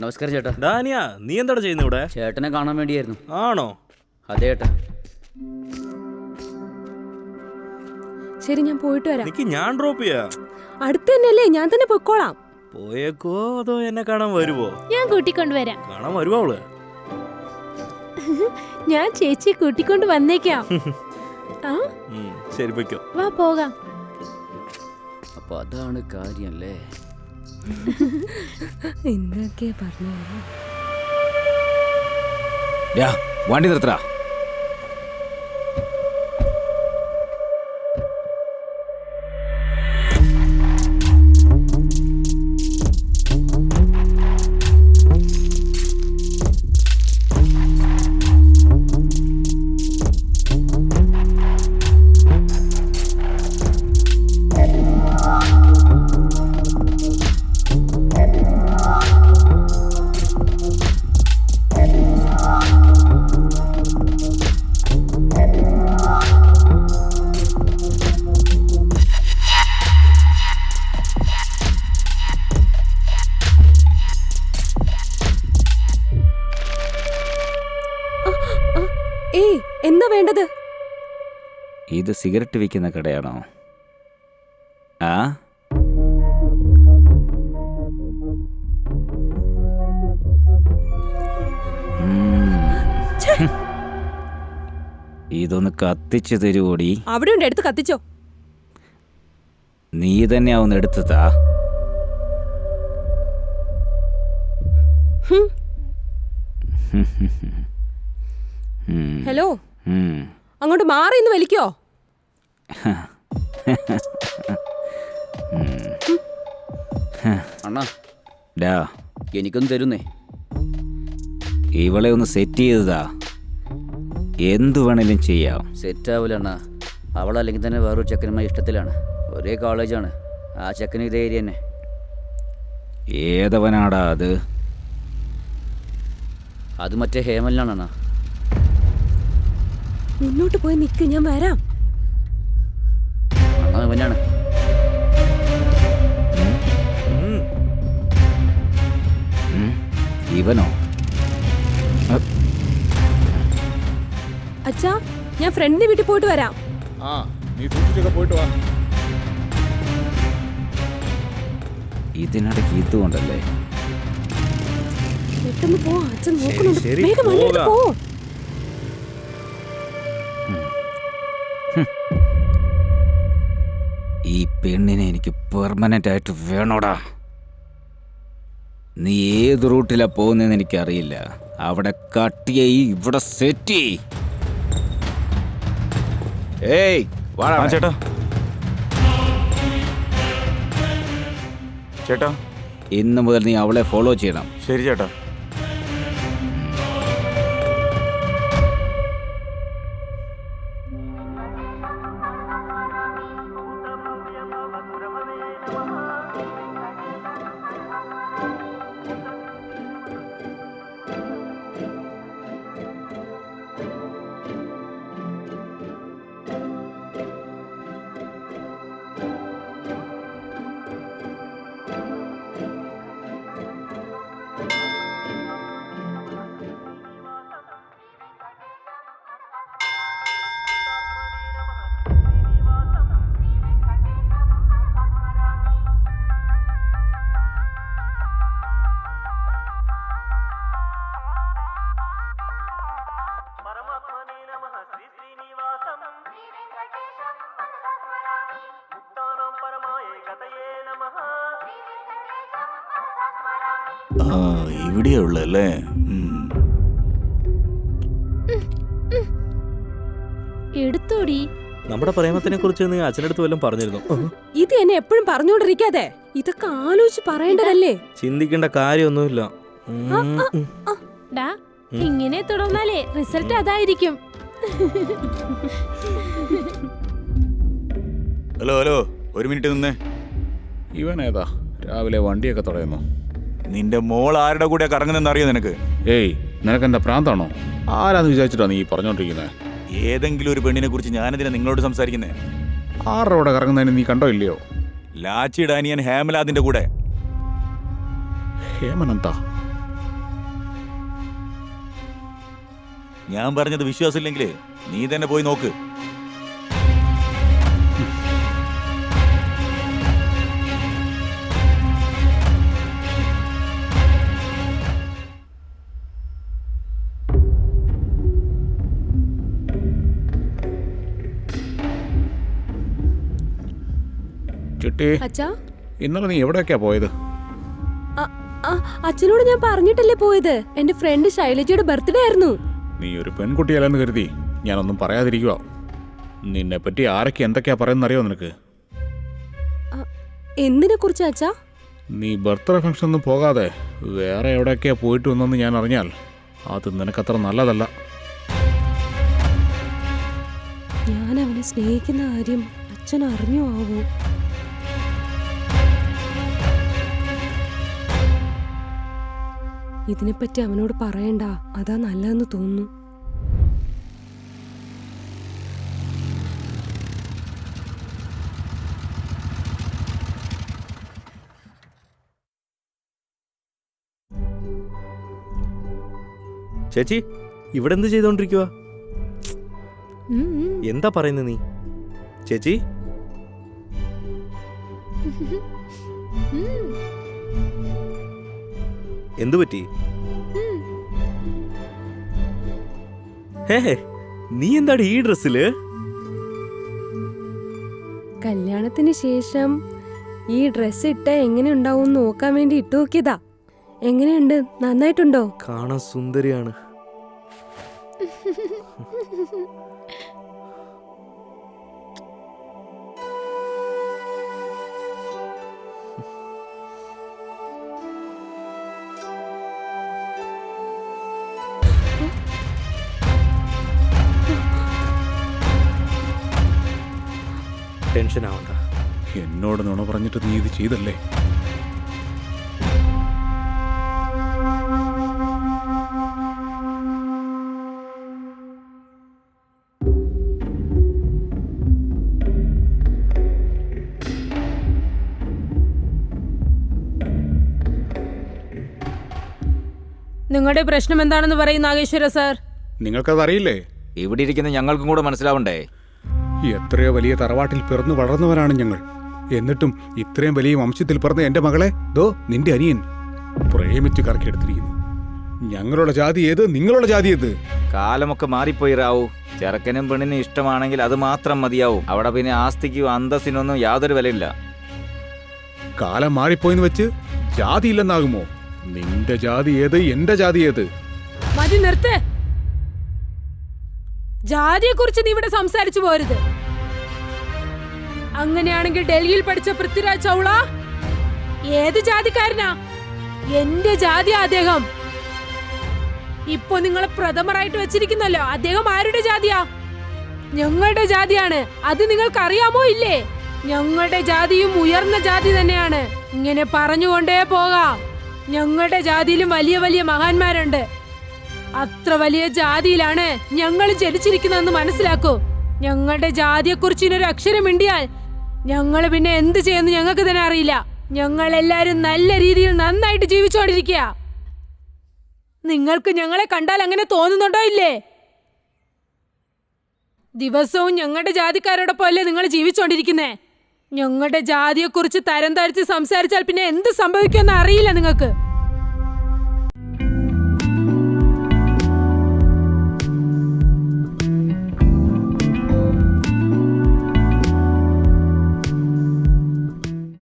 നമസ്കാരം ചേട്ടാ. ഡാനിയ, നീ എന്താണ് ചെയ്യുന്നത് ഇവിടെ? ചേട്ടനെ കാണാൻ വേണ്ടിയായിരുന്നു. ആണോ? അതെ ചേട്ടാ. ശരി, ഞാൻ പോയിട്ട് വരാം. നിക്ക്, ഞാൻ ഡ്രോപ്പ് ചെയ്യാ. അടുത്ത് തന്നെയല്ലേ, ഞാൻ തന്നെ പൊയ്ക്കോളാം. പോയേക്കോ അതോ എന്നെ കാണാൻ വരുവോ? ഞാൻ കൂട്ടിക്കൊണ്ടുവരാം. കാണാൻ വരുവോ അവള്? ഞാൻ ചേച്ചിയെ കൂട്ടിക്കൊണ്ട് വന്നേക്കാം. ആ ശരി, പൊയ്ക്കോ. വാ പോകാം. അപ്പൊ അതാണ് കാര്യല്ലേ. എന്തൊക്കെയാ പറഞ്ഞു? വണ്ടി നിർത്തടാ. ഏയ്, എന്താ വേണ്ടത്? ഇത് സിഗരറ്റ് വിൽക്കുന്ന കടയാണോ? ആ, ഇതൊന്ന് കത്തിച്ചു തരുവോടി? അവിടെ ഉണ്ട്, എടുത്ത് കത്തിച്ചോ. നീ തന്നെ ഒന്ന് എടുത്തതാ. ഹലോ, അങ്ങോട്ട് മാറി ഇന്ന് വലിക്കോ. അണ്ണാ, ഡാ, എനിക്കൊന്നും തരുന്നേ. ഇവളെ ഒന്ന് സെറ്റ് ചെയ്തതാ. എന്തു വേണേലും ചെയ്യാം. സെറ്റാവൂല അണ്ണാ. അവളല്ലെങ്കിൽ തന്നെ വേറൊരു ചെക്കനുമായി ഇഷ്ടത്തിലാണ്. ഒരേ കോളേജാണ്. ആ ചെക്കന് ഇതേ ഏരിയ തന്നെ. ഏതവനാടാ അത്? അത് മറ്റേ ഹേമലിനാണ് അണ്ണാ. മുന്നോട്ട് പോയി നിക്ക്, ഞാൻ വരാം. അണ്ണാ അവനാണ്. ഇവനോ? അച്ഛാ, ഞാൻ ഫ്രണ്ടിന്റെ വീട്ടിൽ പോയിട്ട് വരാം. നീ സൂക്ഷിച്ചൊക്കെ പോയിട്ട് വാ. ഇതിനിടയ്ക്ക് ഇതുകൊണ്ടല്ലേ. പെട്ടെന്ന് പോ, അച്ഛൻ നോക്കുന്നുണ്ട്. ശരി, വേഗം വണ്ടി എടുത്ത് പോ. ഈ പെണ്ണിനെ എനിക്ക് പെർമനന്റ് ആയിട്ട് വേണോടാ. നീ ഏത് റൂട്ടിലാ പോകുന്നതെന്ന് എനിക്കറിയില്ല. അവിടെ കട്ട് ചെയ്യ്, ഇവിടെ സെറ്റ് ചെയ്യ്. ഏയ് വാടാ ചേട്ടാ, ചേട്ടാ. ഇന്ന് മുതൽ നീ അവളെ ഫോളോ ചെയ്യണം. ശരി ചേട്ടാ. ഇവിടെയാ ഉള്ളല്ലേ? എടുത്തോടി. നമ്മുടെ പ്രേമത്തിനെ കുറിച്ച് നീ അച്ഛനടുത്ത് വല്ലതും പറഞ്ഞിരുന്നു? ഇത് എന്നെ എപ്പോഴും പറഞ്ഞുകൊണ്ടിരിക്കാതെ. ഇതൊക്കെ ആലോചിച്ച് പറയേണ്ടതല്ലേ? ചിന്തിക്കേണ്ട കാര്യമൊന്നുമില്ല. ഡാ, ഇങ്ങനെ തുടർന്നാലേ റിസൾട്ട് അതായിരിക്കും. ഹലോ ഹലോ, ഒരു മിനിറ്റ് നിന്നേ. ഇവൻ ഏതാ രാവിലെ വണ്ടിയൊക്കെ തുടയുന്നു? നിന്റെ മോൾ ആരുടെ കൂടെ കറങ്ങുന്നെന്ന് അറിയോ നിനക്ക്? ഏയ്, നിനക്കെന്താ പ്രാന്താണോ? ആരാന്ന് വിചാരിച്ചിട്ടാ നീ പറഞ്ഞോണ്ടിരിക്കുന്നത്? ഏതെങ്കിലും ഒരു പെണ്ണിനെ കുറിച്ച് ഞാനെന്തിനാ നിങ്ങളോട് സംസാരിക്കുന്നേ? ആരുടെ കൂടെ കറങ്ങുന്നതിന് നീ കണ്ടോ ഇല്ലയോ? ലാച്ചിയുടെ അനിയൻ ഹേമലാദിന്റെ കൂടെ. ഹേമനന്താ? ഞാൻ പറഞ്ഞത് വിശ്വാസമില്ലെങ്കിൽ നീ തന്നെ പോയി നോക്ക്. ചിട്ടി, അച്ഛാ ഇന്നലെ നീ എവിടെയൊക്കെയാ പോയത്? അച്ഛനോട് ഞാൻ പറഞ്ഞിട്ടല്ലേ പോയത്. എന്റെ ഫ്രണ്ട് ശൈലജയുടെ ബർത്ത്ഡേ ആയിരുന്നു. നീ ഒരു പെൺകുട്ടിയല്ലെന്ന് കരുതി ഞാനൊന്നും പറയാതിരിക്കുക. നിന്നെ പറ്റി ആരൊക്കെ എന്തൊക്കെയാ പറയുന്നറിയോ നിനക്ക്? എന്തിനെ കുറിച്ചാ അച്ഛാ? നീ ബർത്ത്ഡേ ഫംഗ്ഷൻ ഒന്നും പോകാതെ വേറെ എവിടെയൊക്കെയാ പോയിട്ട് വന്നെന്ന് ഞാൻ അറിഞ്ഞാൽ അത് നിനക്കത്ര നല്ലതല്ല. ഞാൻ അവനെ സ്നേഹിക്കുന്ന കാര്യം അച്ഛൻ അറിഞ്ഞു ആവോ? ഇതിനെപ്പറ്റി അവനോട് പറയണ്ട, അതാ നല്ലതെന്ന് തോന്നുന്നു. ചേച്ചി ഇവിടെ എന്ത് ചെയ്തോണ്ടിരിക്കുക? എന്താ പറയുന്നത് നീ? ചേച്ചി എന്തു പറ്റി? ഹേ, നീ എന്താണ് ഈ ഡ്രസ്സില്? കല്യാണത്തിന് ശേഷം ഈ ഡ്രസ് ഇട്ട എങ്ങനെ ഉണ്ടാവും നോക്കാൻ വേണ്ടി ഇട്ടു നോക്കിയതാ. എങ്ങനെയുണ്ട്? നന്നായിട്ടുണ്ടോ? കാണാൻ സുന്ദരിയാണ്. ടെൻഷൻ ആവണ്ട. എന്നോട് നുണ പറഞ്ഞിട്ട് നീ ഇത് ചെയ്തല്ലേ? നിങ്ങളുടെ പ്രശ്നം എന്താണെന്ന് പറയും നാഗേശ്വര സാർ. നിങ്ങൾക്കതറിയില്ലേ? ഇവിടെ ഇരിക്കുന്ന ഞങ്ങൾക്കും കൂടെ മനസ്സിലാവണ്ടേ? എത്രയോ വലിയ തറവാട്ടിൽ പിറന്നു വളർന്നവരാണ് ഞങ്ങൾ. എന്നിട്ടും ഇത്രയും വലിയ വംശത്തിൽ പിറന്ന എന്റെ മകളെ ദോ നിന്റെ അനിയൻ പ്രേമിച്ച് കറക്കിയെടുത്തിരിക്കുന്നു. ഞങ്ങളുടെ ജാതി ഏത്? നിങ്ങളുടെ ജാതി ഏത്? കാലമൊക്കെ മാറിപ്പോയി റാവു. ചെറുക്കനും പെണ്ണിനും ഇഷ്ടമാണെങ്കിൽ അത് മാത്രം മതിയാവും. അവിടെ പിന്നെ ആസ്തിക്കും അന്തസ്സിനൊന്നും യാതൊരു വിലയില്ല. കാലം മാറിപ്പോയെന്ന് വെച്ച് ജാതി ഇല്ലെന്നാകുമോ? നിന്റെ ജാതി ഏത്? എന്റെ ജാതി ഏത്? മതി, നിർത്ത്. ജാതിയെ കുറിച്ച് നീ ഇവിടെ സംസാരിച്ചു പോരുത്. അങ്ങനെയാണെങ്കിൽ ഡൽഹിയിൽ പഠിച്ച പൃഥ്വിരാജ് ചൗള ഏത് ജാതിക്കാരനാ? എന്റെ ജാതി അദ്ദേഹം. ഇപ്പൊ നിങ്ങളെ പ്രഥമറായിട്ട് വെച്ചിരിക്കുന്നല്ലോ, അദ്ദേഹം ആരുടെ ജാതിയാ? ഞങ്ങളുടെ ജാതിയാണ്. അത് നിങ്ങൾക്ക് അറിയാമോ ഇല്ലേ? ഞങ്ങളുടെ ജാതിയും ഉയർന്ന ജാതി തന്നെയാണ്. ഇങ്ങനെ പറഞ്ഞുകൊണ്ടേ പോകാം. ഞങ്ങളുടെ ജാതിയിലും വലിയ വലിയ മഹാന്മാരുണ്ട്. അത്ര വലിയ ജാതിയിലാണ് ഞങ്ങൾ ജനിച്ചിരിക്കുന്നതെന്ന് മനസ്സിലാക്കൂ. ഞങ്ങളുടെ ജാതിയെക്കുറിച്ച് ഇനൊരു അക്ഷരം മിണ്ടിയാൽ ഞങ്ങൾ പിന്നെ എന്ത് ചെയ്യുന്നു ഞങ്ങൾക്ക് തന്നെ അറിയില്ല. ഞങ്ങൾ എല്ലാരും നല്ല രീതിയിൽ നന്നായിട്ട് ജീവിച്ചുകൊണ്ടിരിക്കുക. നിങ്ങൾക്ക് ഞങ്ങളെ കണ്ടാൽ അങ്ങനെ തോന്നുന്നുണ്ടോ ഇല്ലേ? ദിവസവും ഞങ്ങളുടെ ജാതിക്കാരോടൊപ്പം അല്ലേ നിങ്ങൾ ജീവിച്ചുകൊണ്ടിരിക്കുന്നേ? ഞങ്ങളുടെ ജാതിയെക്കുറിച്ച് തരം താഴ്ത്തി സംസാരിച്ചാൽ പിന്നെ എന്ത് സംഭവിക്കുമെന്ന് അറിയില്ല നിങ്ങൾക്ക്.